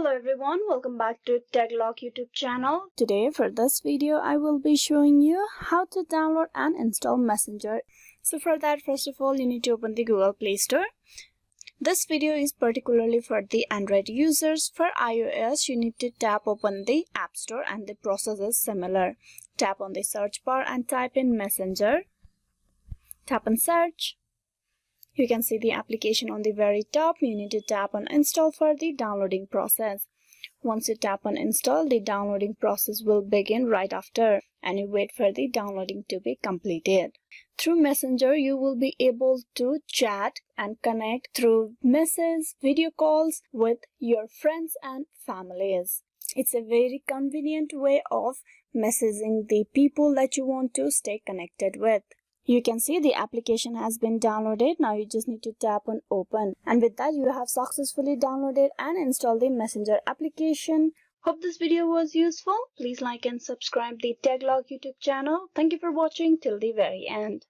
Hello everyone, welcome back to TechLog YouTube channel. Today for this video I will be showing you how to download and install Messenger. So for that, first of all you need to open the Google Play Store. This video is particularly for the Android users. For iOS you need to tap open the App Store and the process is similar. Tap on the search bar and type in Messenger. Tap on search. You can see the application on the very top. You need to tap on install for the downloading process. Once you tap on install, the downloading process will begin right after, and you wait for the downloading to be completed. Through Messenger, you will be able to chat and connect through messages, video calls with your friends and families. It's a very convenient way of messaging the people that you want to stay connected with. You can see the application has been downloaded. Now you just need to tap on open, and with that you have successfully downloaded and installed the Messenger application. Hope this video was useful. Please like and subscribe the TechLog YouTube channel. Thank you for watching till the very end.